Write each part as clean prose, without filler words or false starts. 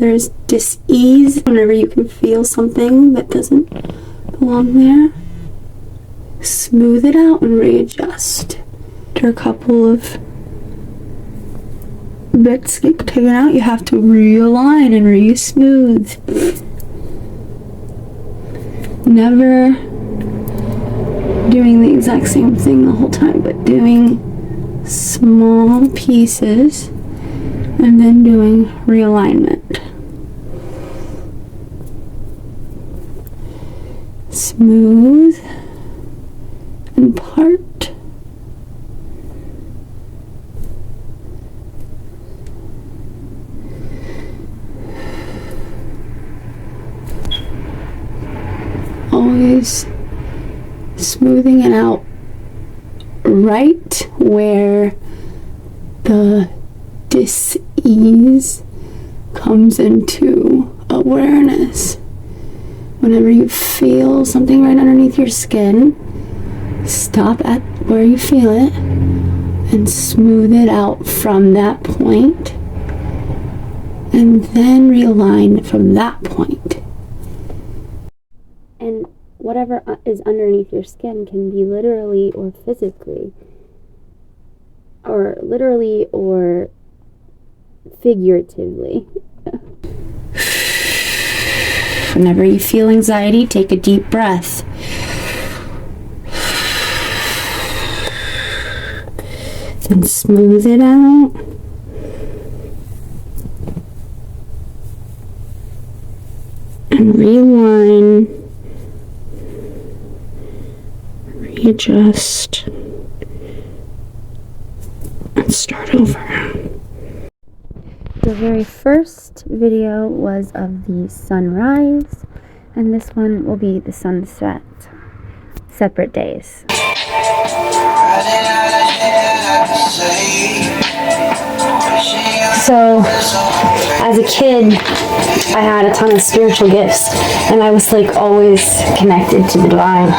there's dis-ease, whenever you can feel something that doesn't belong there, smooth it out and readjust. After a couple of bits get taken out, you have to realign and re-smooth. Never doing the exact same thing the whole time, but doing small pieces and then doing realignment. Smooth and part. Always smoothing it out right where the dis-ease comes into awareness. Whenever you feel something right underneath your skin, stop at where you feel it and smooth it out from that point, and then realign from that point. And whatever is underneath your skin can be literally or physically, or literally or figuratively. Whenever you feel anxiety, take a deep breath. Then smooth it out. And realign. Readjust. And start over. The very first video was of the sunrise, and this one will be the sunset. Separate days. So, as a kid, I had a ton of spiritual gifts, and I was like always connected to the divine.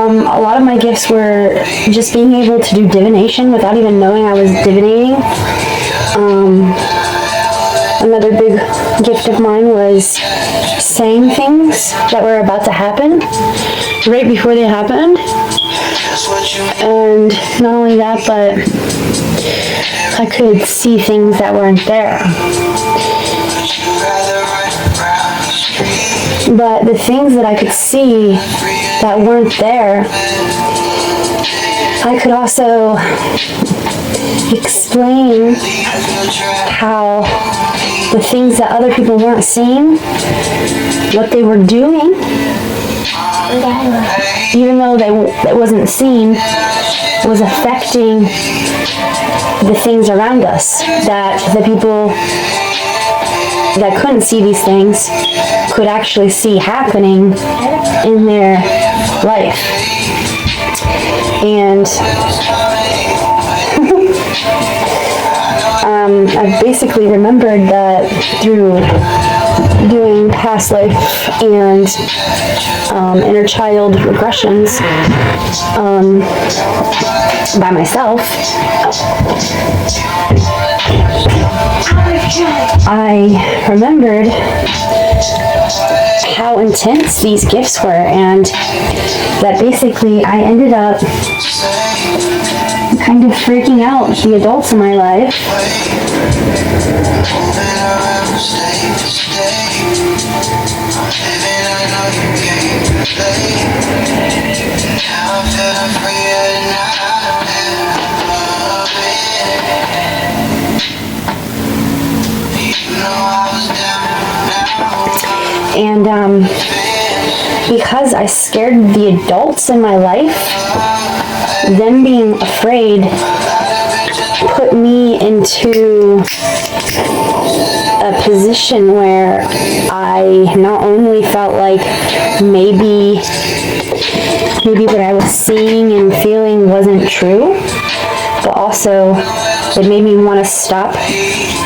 A lot of my gifts were just being able to do divination without even knowing I was divinating. Another big gift of mine was saying things that were about to happen right before they happened. And not only that, but I could see things that weren't there. But the things that I could see that weren't there, I could also explain how the things that other people weren't seeing, what they were doing, even though it wasn't seen, was affecting the things around us, that the people that couldn't see these things could actually see happening in their life. And I've basically remembered that through doing past life and inner child regressions by myself, I remembered how intense these gifts were, and that basically I ended up kind of freaking out the adults in my life. And because I scared the adults in my life, them being afraid put me into a position where I not only felt like maybe what I was seeing and feeling wasn't true, but also it made me want to stop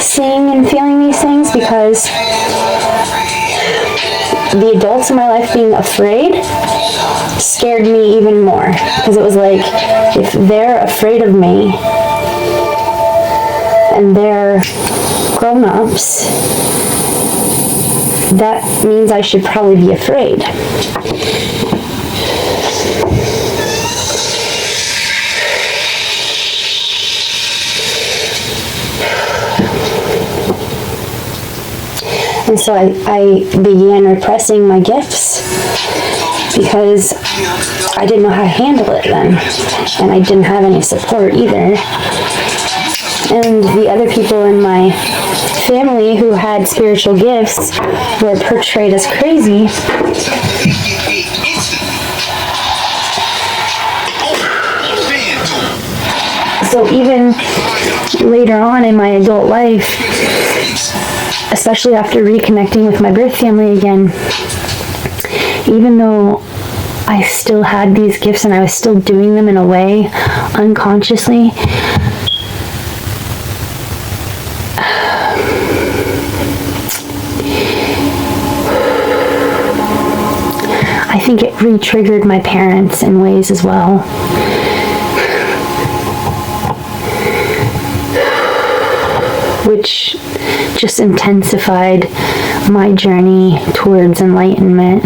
seeing and feeling these things, because the adults in my life being afraid scared me even more, because it was like, if they're afraid of me and they're grown-ups, that means I should probably be afraid. And so I began repressing my gifts because I didn't know how to handle it then. And I didn't have any support either. And the other people in my family who had spiritual gifts were portrayed as crazy. So even later on in my adult life, especially after reconnecting with my birth family again, even though I still had these gifts and I was still doing them in a way unconsciously, I think it re-triggered my parents in ways as well. Which just intensified my journey towards enlightenment.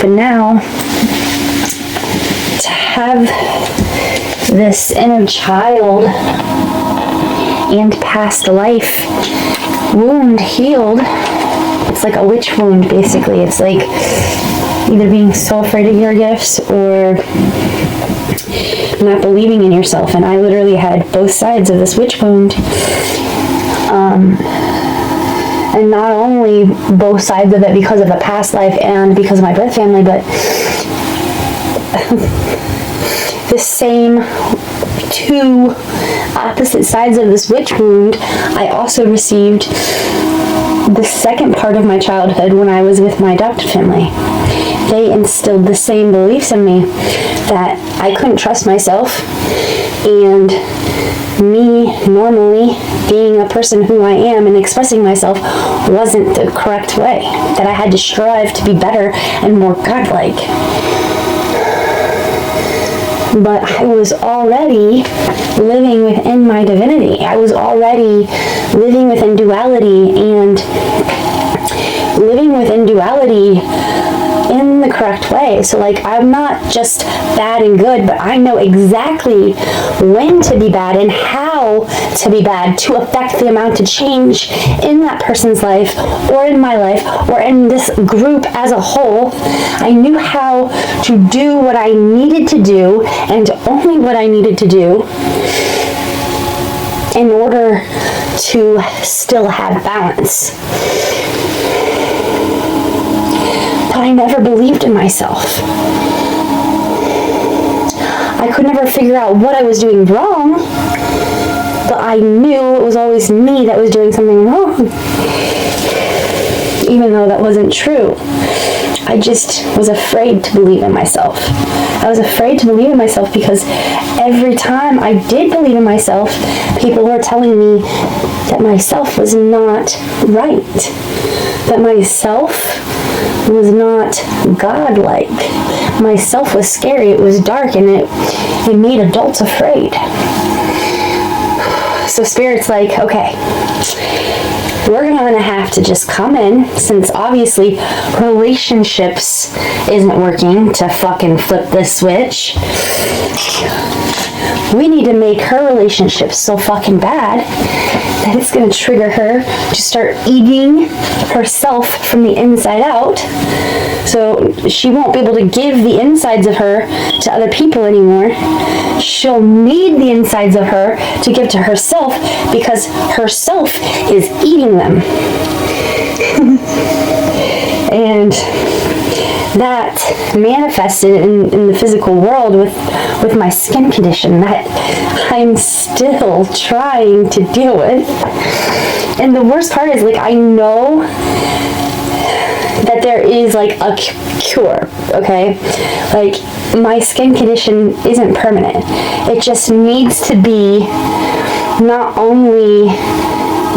But now, to have this inner child and past life wound healed, it's like a witch wound, basically. It's like either being so afraid of your gifts or not believing in yourself. And I literally had both sides of this witch wound. And not only both sides of it because of a past life and because of my birth family, but the same two opposite sides of this witch wound, I also received the second part of my childhood when I was with my adopted family. They instilled the same beliefs in me that I couldn't trust myself, and me normally being a person who I am and expressing myself wasn't the correct way, that I had to strive to be better and more godlike. But I was already living within my divinity. I was already living within duality, and living within duality in the correct way. So like, I'm not just bad and good, but I know exactly when to be bad and how to be bad to affect the amount of change in that person's life or in my life or in this group as a whole. I knew how to do what I needed to do and only what I needed to do in order to still have balance. But I never believed in myself. I could never figure out what I was doing wrong, but I knew it was always me that was doing something wrong, even though that wasn't true. I just was afraid to believe in myself. I was afraid to believe in myself because every time I did believe in myself, people were telling me that myself was not right, that myself was not godlike. Myself was scary, it was dark, and it made adults afraid. So Spirit's like, okay, we're gonna have to just come in, since obviously relationships isn't working to fucking flip this switch. We need to make her relationship so fucking bad that it's gonna trigger her to start eating herself from the inside out. So she won't be able to give the insides of her to other people anymore. She'll need the insides of her to give to herself because herself is eating them. And that manifested in the physical world with my skin condition that I'm still trying to deal with. And the worst part is, like, I know that there is like a cure, okay? Like, my skin condition isn't permanent. It just needs to be not only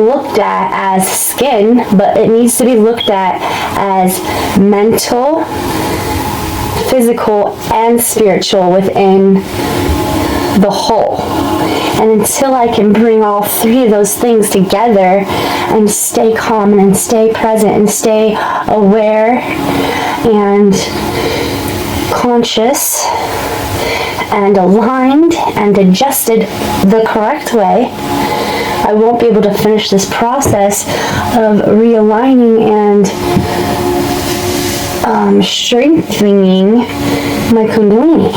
looked at as skin, but it needs to be looked at as mental, physical and spiritual within the whole. And until I can bring all three of those things together and stay calm and stay present and stay aware and conscious and aligned and adjusted the correct way, I won't be able to finish this process of realigning and strengthening my kundalini,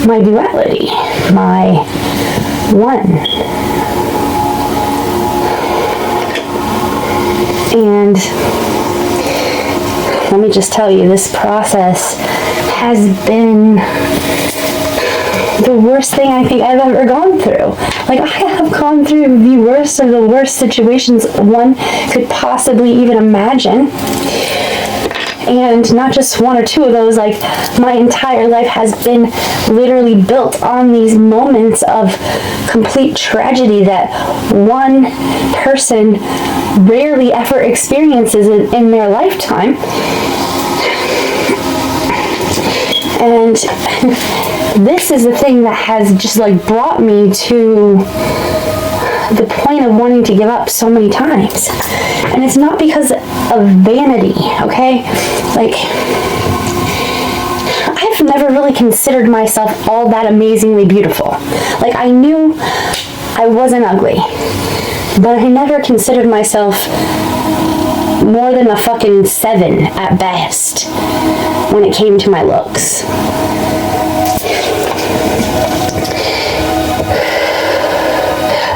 my duality, my one. And let me just tell you, this process has been the worst thing I think I've ever gone through. Like, I have gone through the worst of the worst situations one could possibly even imagine. And not just one or two of those, like, my entire life has been literally built on these moments of complete tragedy that one person rarely ever experiences in their lifetime. And this is the thing that has just like brought me to the point of wanting to give up so many times. And it's not because of vanity, okay? Like, I've never really considered myself all that amazingly beautiful. Like, I knew I wasn't ugly, but I never considered myself more than a fucking 7 at best when it came to my looks.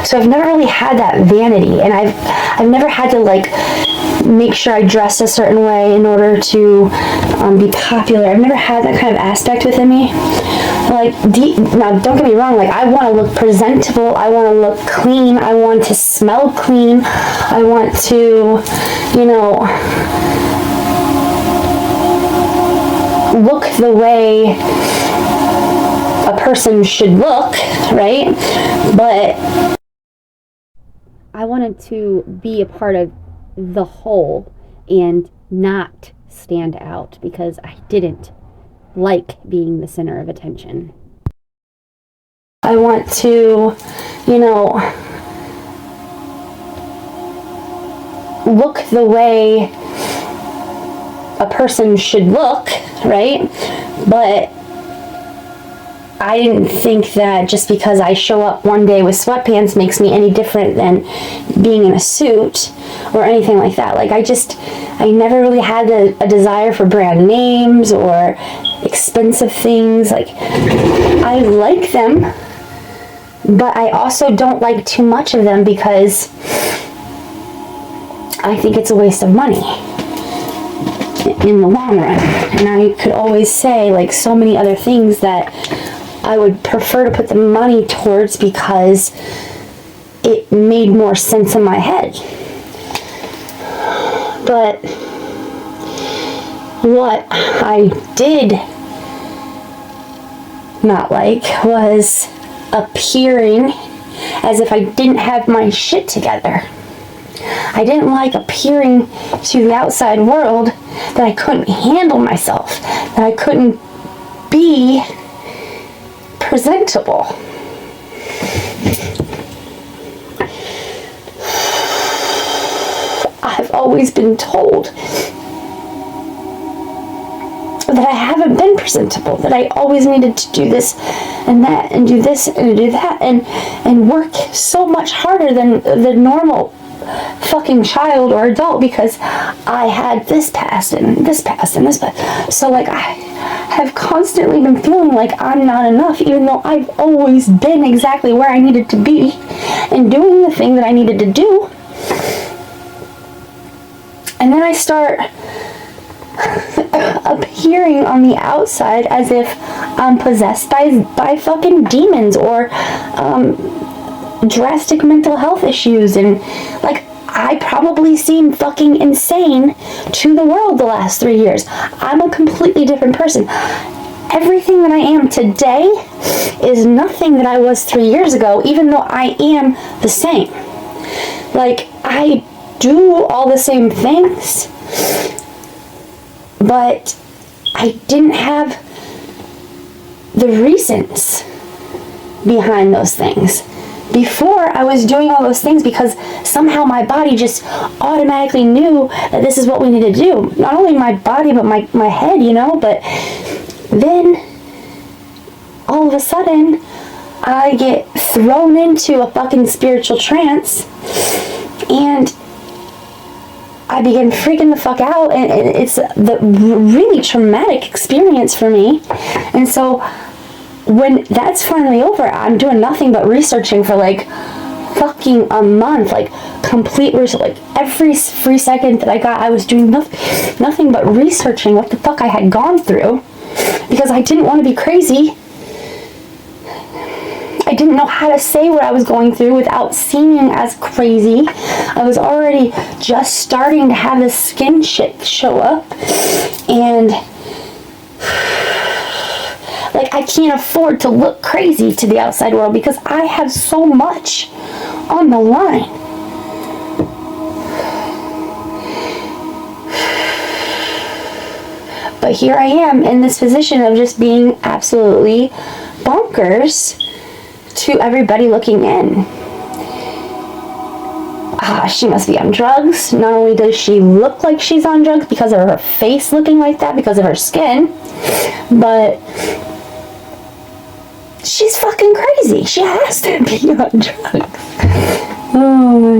So I've never really had that vanity, and I've never had to like make sure I dress a certain way in order to be popular. I've never had that kind of aspect within me. Like, now don't get me wrong, like, I want to look presentable, I want to look clean, I want to smell clean, I want to, you know, look the way a person should look, right? But I wanted to be a part of the whole and not stand out because I didn't like being the center of attention. I want to, you know, look the way a person should look, right? But I didn't think that just because I show up one day with sweatpants makes me any different than being in a suit or anything like that. Like, I never really had a desire for brand names or expensive things. Like, I like them, but I also don't like too much of them because I think it's a waste of money in the long run. And I could always say, like, so many other things that I would prefer to put the money towards because it made more sense in my head. But what I did not like was appearing as if I didn't have my shit together. I didn't like appearing to the outside world that I couldn't handle myself, that I couldn't be presentable. I've always been told that I haven't been presentable, that I always needed to do this and that and do this and do that and work so much harder than the normal fucking child or adult because I had this past and this past and this past. So like, I have constantly been feeling like I'm not enough, even though I've always been exactly where I needed to be and doing the thing that I needed to do. And then I start appearing on the outside as if I'm possessed by fucking demons or drastic mental health issues, and like, I probably seem fucking insane to the world the last 3 years. I'm a completely different person. Everything that I am today is nothing that I was 3 years ago, even though I am the same. Like, I do all the same things, but I didn't have the reasons behind those things. Before, I was doing all those things because somehow my body just automatically knew that this is what we need to do. Not only my body, but my head, you know? But then, all of a sudden, I get thrown into a fucking spiritual trance, and I begin freaking the fuck out, and it's the really traumatic experience for me. And so, when that's finally over, I'm doing nothing but researching for like fucking a month, like complete research. Like every free second that I got, I was doing nothing but researching what the fuck I had gone through, because I didn't want to be crazy. I didn't know how to say what I was going through without seeming as crazy. I was already just starting to have this skin shit show up, and like, I can't afford to look crazy to the outside world because I have so much on the line. But here I am in this position of just being absolutely bonkers to everybody looking in. She must be on drugs. Not only does she look like she's on drugs because of her face looking like that, because of her skin, but she's fucking crazy. She has to be on drugs. Oh my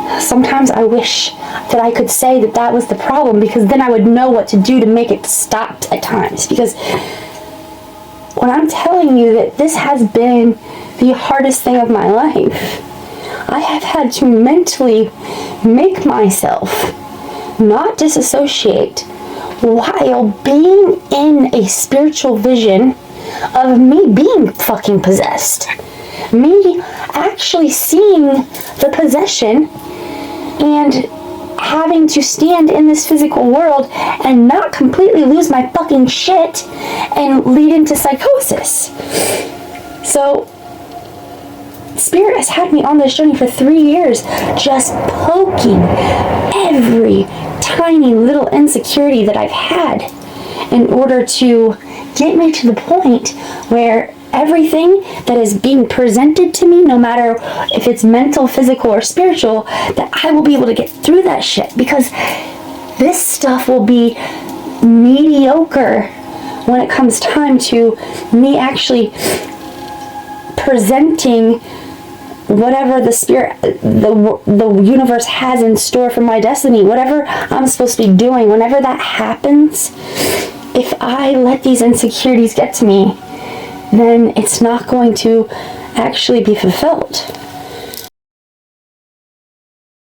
god. Sometimes I wish that I could say that that was the problem, because then I would know what to do to make it stop at times. Because when I'm telling you that this has been the hardest thing of my life, I have had to mentally make myself not disassociate while being in a spiritual vision of me being fucking possessed. Me actually seeing the possession and having to stand in this physical world and not completely lose my fucking shit and lead into psychosis. So, Spirit has had me on this journey for 3 years, just poking every tiny little insecurity that I've had in order to get me to the point where everything that is being presented to me, no matter if it's mental, physical, or spiritual, that I will be able to get through that shit, because this stuff will be mediocre when it comes time to me actually presenting whatever the spirit, the universe has in store for my destiny, whatever I'm supposed to be doing. Whenever that happens, if I let these insecurities get to me, then it's not going to actually be fulfilled.